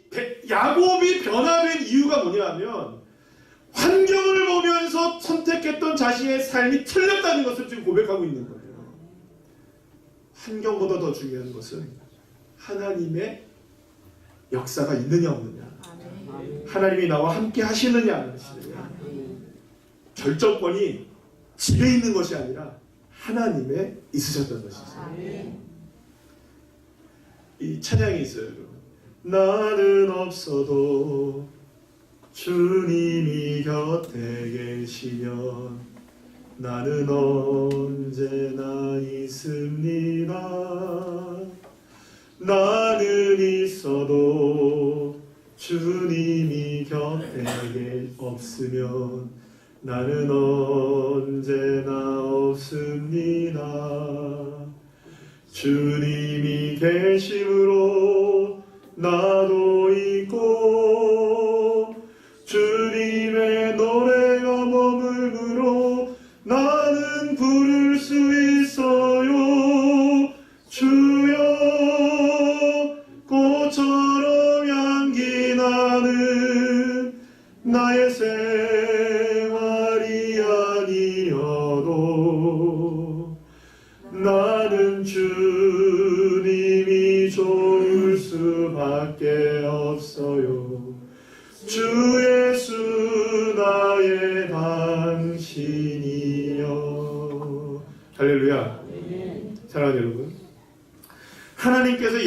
야곱이 변화된 이유가 뭐냐면 환경을 보면서 선택했던 자신의 삶이 틀렸다는 것을 지금 고백하고 있는 거예요. 환경보다 더 중요한 것은 하나님의 역사가 있느냐 없느냐, 하나님이 나와 함께 하시느냐 안 하시느냐. 결정권이 집에 있는 것이 아니라 하나님에 있으셨던 것이죠. 이 찬양이 있어요, 여러분. 나는 없어도 주님이 곁에 계시면 나는 언제나 있습니다. 나는 있어도 주님이 곁에 없으면 나는 언제나 없습니다. 주님이 계심으로 나도 있고 주님의 노래가 머물므로 나는 부를 수 있어요. 주여 꽃처럼 향기 나는 나의 생활이 아니어도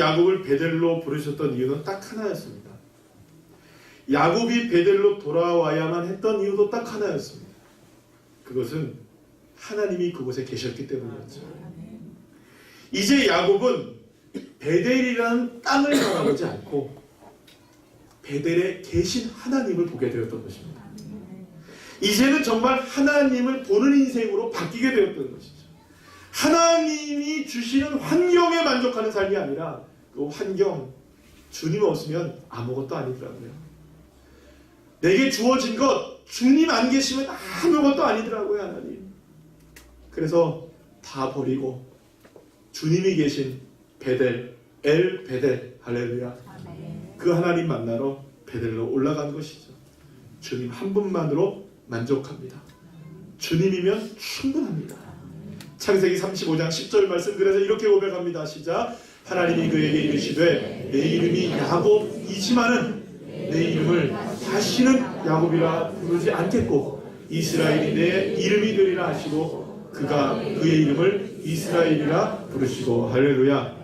야곱을 베델로 부르셨던 이유는 딱 하나였습니다. 야곱이 베델로 돌아와야만 했던 이유도 딱 하나였습니다. 그것은 하나님이 그곳에 계셨기 때문이었죠. 이제 야곱은 베델이라는 땅을 바라보지 않고 베델에 계신 하나님을 보게 되었던 것입니다. 이제는 정말 하나님을 보는 인생으로 바뀌게 되었던 것이죠. 하나님이 주시는 환경에 만족하는 삶이 아니라 그 환경, 주님 없으면 아무것도 아니더라고요. 내게 주어진 것, 주님 안 계시면 아무것도 아니더라고요, 하나님. 그래서 다 버리고 주님이 계신 베델, 엘 베델, 할렐루야. 그 하나님 만나러 베델로 올라간 것이죠. 주님 한 분만으로 만족합니다. 주님이면 충분합니다. 창세기 35장 10절 말씀, 그래서 이렇게 고백합니다. 시작. 하나님이 그에게 이르시되 내 이름이 야곱이지만은 내 이름을 다시는 야곱이라 부르지 않겠고 이스라엘이 내 이름이 되리라 하시고 그가 그의 이름을 이스라엘이라 부르시고. 할렐루야.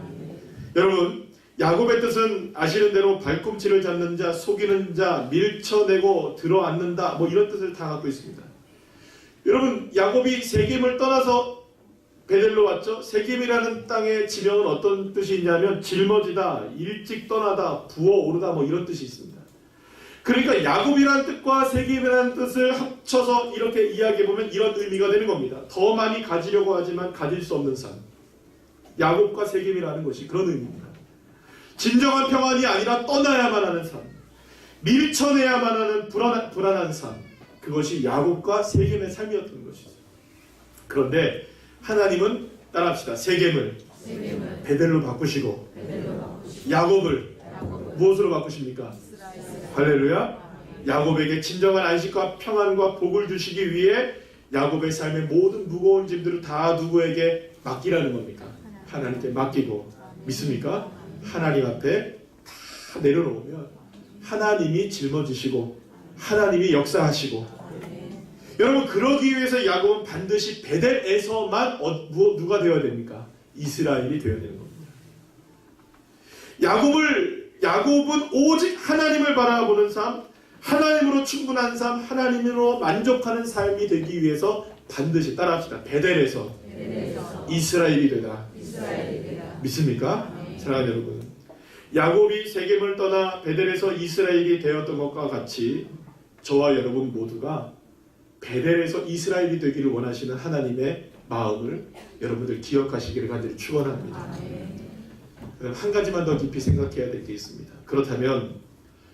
여러분, 야곱의 뜻은 아시는 대로 발꿈치를 잡는 자, 속이는 자, 밀쳐내고 들어앉는다, 뭐 이런 뜻을 다 갖고 있습니다. 여러분, 야곱이 세겜을 떠나서 베델로 왔죠. 세겜이라는 땅의 지명은 어떤 뜻이 있냐면 짊어지다, 일찍 떠나다, 부어오르다, 뭐 이런 뜻이 있습니다. 그러니까 야곱이라는 뜻과 세겜이라는 뜻을 합쳐서 이렇게 이야기해보면 이런 의미가 되는 겁니다. 더 많이 가지려고 하지만 가질 수 없는 삶, 야곱과 세겜이라는 것이 그런 의미입니다. 진정한 평안이 아니라 떠나야만 하는 삶, 밀쳐내야만 하는 불안한 삶, 그것이 야곱과 세겜의 삶이었던 것이죠. 그런데 하나님은 따라합시다. 세겜을 베델로 바꾸시고 야곱을 무엇으로 바꾸십니까? 할렐루야. 야곱에게 진정한 안식과 평안과 복을 주시기 위해 야곱의 삶의 모든 무거운 짐들을 다 누구에게 맡기라는 겁니까? 하나님께 맡기고. 믿습니까? 하나님 앞에 다 내려놓으면 하나님이 짊어지시고 하나님이 역사하시고. 여러분, 그러기 위해서 야곱은 반드시 베델에서만 누가 되어야 됩니까? 이스라엘이 되어야 되는 겁니다. 야곱은 오직 하나님을 바라보는 삶, 하나님으로 충분한 삶, 하나님으로 만족하는 삶이 되기 위해서 반드시 따라합시다. 베델에서 이스라엘이 되다. 믿습니까? 사랑하는 여러분, 야곱이 세겜을 떠나 베델에서 이스라엘이 되었던 것과 같이 저와 여러분 모두가 베델에서 이스라엘이 되기를 원하시는 하나님의 마음을 여러분들 기억하시기를 간절히 축원합니다. 한 가지만 더 깊이 생각해야 될 게 있습니다. 그렇다면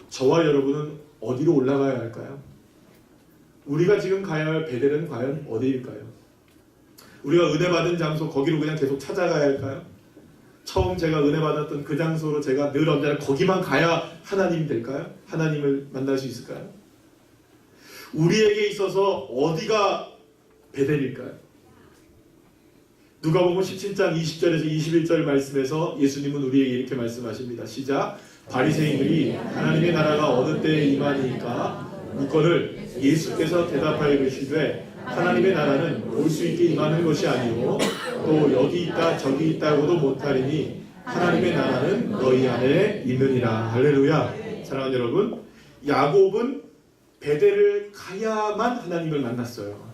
저와 여러분은 어디로 올라가야 할까요? 우리가 지금 가야 할 베델은 과연 어디일까요? 우리가 은혜 받은 장소, 거기로 그냥 계속 찾아가야 할까요? 처음 제가 은혜 받았던 그 장소로 제가 늘 언제나 거기만 가야 하나님이 될까요? 하나님을 만날 수 있을까요? 우리에게 있어서 어디가 베델일까요? 누가복음 17장 20절에서 21절 말씀에서 예수님은 우리에게 이렇게 말씀하십니다. 시작. 바리새인들이 하나님의 나라가 어느 때에 임하니까 묻거늘 예수께서 대답하여 이르시되 하나님의 나라는 올 수 있게 임하는 것이 아니오 또 여기 있다 저기 있다고도 못하리니 하나님의 나라는 너희 안에 있느니라. 할렐루야. 사랑하는 여러분, 야곱은 베델을 가야만 하나님을 만났어요.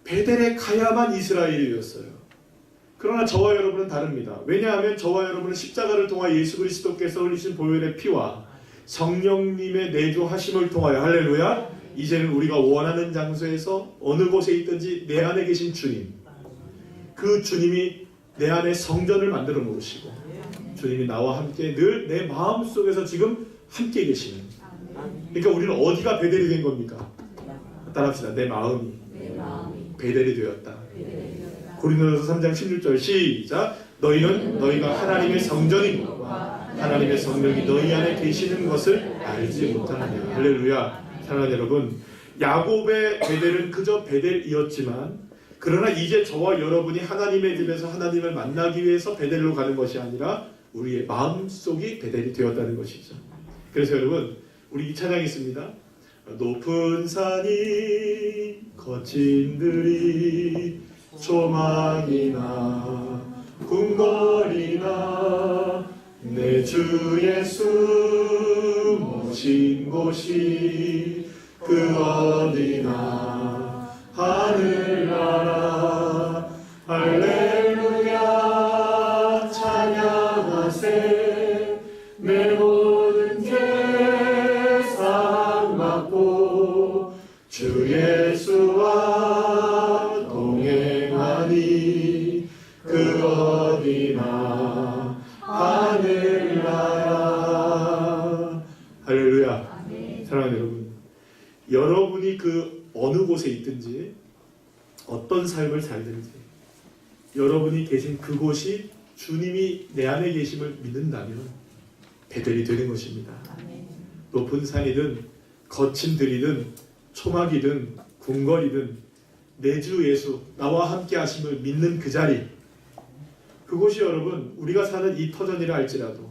베델에 가야만 이스라엘이 되었어요. 그러나 저와 여러분은 다릅니다. 왜냐하면 저와 여러분은 십자가를 통하여 예수 그리스도께서 흘리신 보혈의 피와 성령님의 내주하심을 통하여, 할렐루야, 이제는 우리가 원하는 장소에서 어느 곳에 있든지 내 안에 계신 주님, 그 주님이 내 안에 성전을 만들어 놓으시고 주님이 나와 함께 늘 내 마음속에서 지금 함께 계시는, 그러니까 우리는 어디가 베델이 된 겁니까? 따라합시다. 내 마음이 베델이 되었다. 고린도전서 3장 16절 시작. 너희가 하나님의 성전이고 하나님의 성령이 너희 안에 계시는 것을 알지 못하느냐. 할렐루야. 사랑하는 여러분, 야곱의 베델은 그저 베델이었지만, 그러나 이제 저와 여러분이 하나님의 집에서 하나님을 만나기 위해서 베델로 가는 것이 아니라 우리의 마음속이 베델이 되었다는 것이죠. 그래서 여러분, 우리 이 찬양이 있습니다. 높은 산이 거친 들이 조망이나 궁궐이나 내 주 예수 모신 곳이 그 어디나 하늘나라 할렐루야 찬양하세 내 모든 죄 사함받고 주 예수와 동행하니 그 어디나 하늘나라. 할렐루야. 사랑하는 여러분, 여러분이 그 어느 곳에 있든지 어떤 삶을 살든지 여러분이 계신 그곳이 주님이 내 안에 계심을 믿는다면 베델이 되는 것입니다. 높은 산이든 거친 들이든 초막이든 궁궐이든 내 주 예수 나와 함께 하심을 믿는 그 자리, 그곳이 여러분 우리가 사는 이 터전이라 할지라도,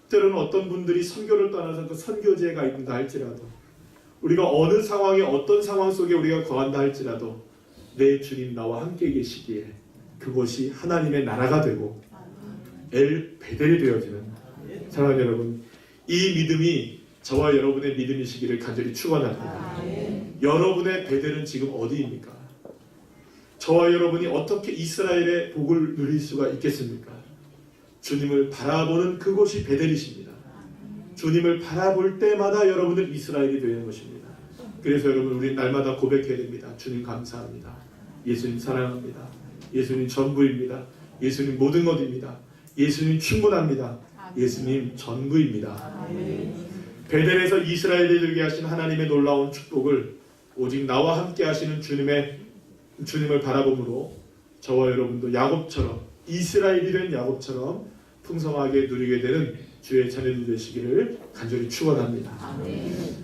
때로는 어떤 분들이 선교를 떠나서 그 선교지에 가 있다 할지라도, 우리가 어느 상황에 어떤 상황 속에 우리가 거한다 할지라도 내 주님 나와 함께 계시기에 그곳이 하나님의 나라가 되고 엘 베델이 되어지는, 사랑하는 여러분, 이 믿음이 저와 여러분의 믿음이시기를 간절히 축원합니다. 여러분의 베델은 지금 어디입니까? 저와 여러분이 어떻게 이스라엘의 복을 누릴 수가 있겠습니까? 주님을 바라보는 그곳이 베델이십니다. 주님을 바라볼 때마다 여러분은 이스라엘이 되는 것입니다. 그래서 여러분, 우리 날마다 고백해야 됩니다. 주님 감사합니다. 예수님 사랑합니다. 예수님 전부입니다. 예수님 모든 것입니다. 예수님 충분합니다. 예수님 전부입니다. 베델에서 이스라엘에 들게 하신 하나님의 놀라운 축복을 오직 나와 함께 하시는 주님을 바라봄으로 저와 여러분도 야곱처럼, 이스라엘이 된 야곱처럼 풍성하게 누리게 되는 주의 자녀들 되시기를 간절히 축원합니다.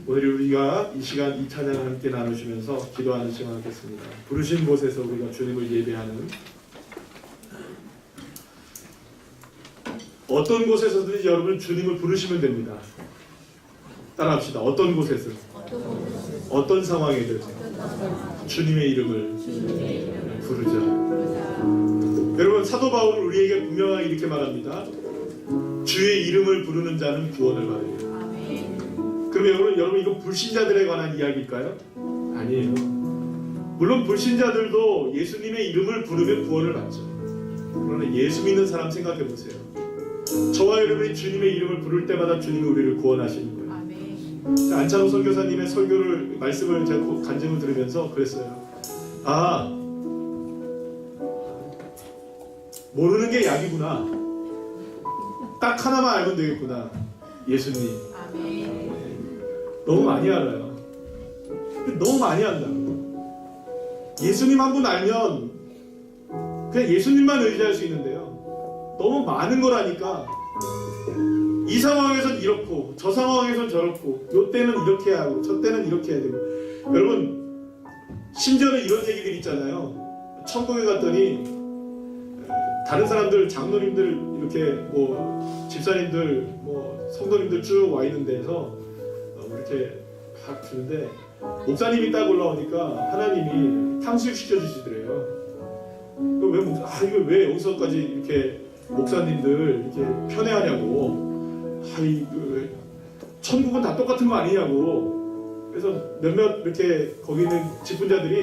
오늘 우리가 이 시간 이 찬양을 함께 나누시면서 기도하는 시간 갖겠습니다. 부르신 곳에서 우리가 주님을 예배하는, 어떤 곳에서든지 여러분 주님을 부르시면 됩니다. 따라합시다. 어떤 곳에서, 어떤 상황이든 주님의 이름을 부르자. 여러분, 사도 바울은 우리에게 분명하게 이렇게 말합니다. 주의 이름을 부르는 자는 구원을 받으리라. 그럼 여러분 이거 불신자들에 관한 이야기일까요? 아니에요. 물론 불신자들도 예수님의 이름을 부르면 구원을 받죠. 그러나 예수 믿는 사람 생각해 보세요. 저와 여러분이 주님의 이름을 부를 때마다 주님이 우리를 구원하시는 거예요. 안창호 선교사님의 설교를, 말씀을 제가 간증을 들으면서 그랬어요. 아, 모르는 게 약이구나. 딱 하나만 알면 되겠구나. 예수님. 너무 많이 알아요. 너무 많이 안다고. 예수님 한 분 알면 그냥 예수님만 의지할 수 있는데요, 너무 많은 거라니까. 이 상황에선 이렇고 저 상황에선 저렇고, 요 때는 이렇게 해야 하고 저 때는 이렇게 해야 되고. 여러분, 심지어는 이런 얘기들 있잖아요. 천국에 갔더니 다른 사람들, 장로님들, 이렇게 뭐 집사님들, 뭐 성도님들 쭉 와 있는 데에서 이렇게 막 주는데, 목사님이 딱 올라오니까 하나님이 탕수육 시켜주시더래요. 이거 왜 여기서까지 이렇게 목사님들 이렇게 편애하냐고. 천국은 다 똑같은 거 아니냐고. 그래서 몇몇 이렇게 거기 있는 직분자들이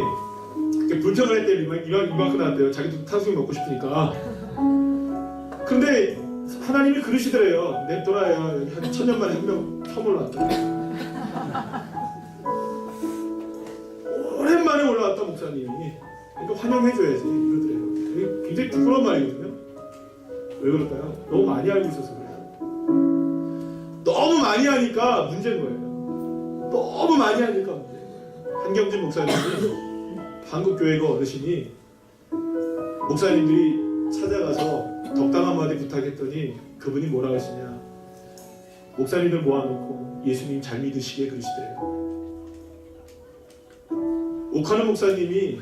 이렇게 불평을 했대요. 이만큼 나왔대요. 자기도 탕수육 먹고 싶으니까. 근데 하나님이 그러시더래요. 냅둬라야, 한 1000년 만에 한 명 처음 올라왔다. 오랜만에 올라왔다 목사님이. 그러니까 환영해줘야지 이러더래요. 이게 굉장히 부끄러운 말이거든요. 왜 그럴까요? 너무 많이 알고 있어서 그래요. 너무 많이 하니까 문제인 거예요. 너무 많이 하니까 문제인 거예요. 한경진 목사님이, 한국교회가 어르신이 목사님들이 찾아가서 덕담 한마디 부탁했더니 그분이 뭐라 하시냐, 목사님들 모아놓고 예수님 잘 믿으시게 그러시대요. 오카는 목사님이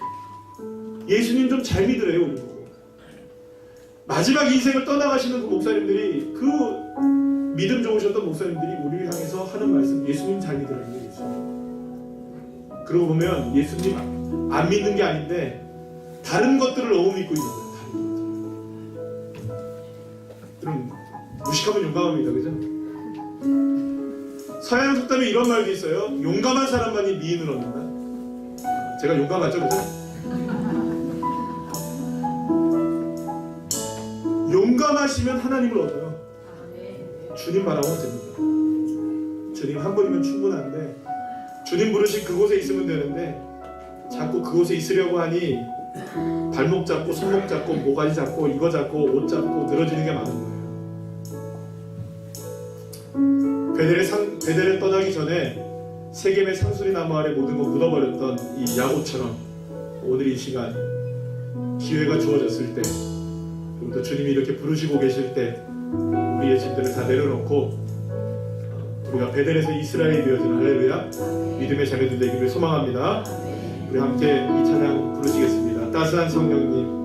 예수님 좀 잘 믿으래요. 우리 보고. 마지막 인생을 떠나가시는 그 목사님들이, 그 믿음 좋으셨던 목사님들이 우리를 향해서 하는 말씀, 예수님 잘 믿으라는 게 예수님. 그러고 보면 예수님 안 믿는 게 아닌데 다른 것들을 너무 믿고 있는 거예요. 다른 것들. 참은 용감합니다. 그죠? 서양 속담에 이런 말도 있어요. 용감한 사람만이 미인을 얻는다. 제가 용감하죠, 그죠? 용감하시면 하나님을 얻어요. 주님 바라보면 됩니다. 주님 한 분이면 충분한데 주님 부르신 그곳에 있으면 되는데 자꾸 그곳에 있으려고 하니 발목 잡고 손목 잡고 모가지 잡고 이거 잡고 옷 잡고 늘어지는 게 많은 거예요. 베델에 떠나기 전에 세겜의 상수리 나무 아래 모든 거 묻어버렸던 이 야곱처럼 오늘 이 시간 기회가 주어졌을 때 그리고 또 주님이 이렇게 부르시고 계실 때 우리의 짐들을 다 내려놓고 우리가 베델에서 이스라엘이 되어지는 할렐루야 믿음의 자녀들 되기를 소망합니다. 우리 함께 이 찬양 부르시겠습니다. 따스한 성령님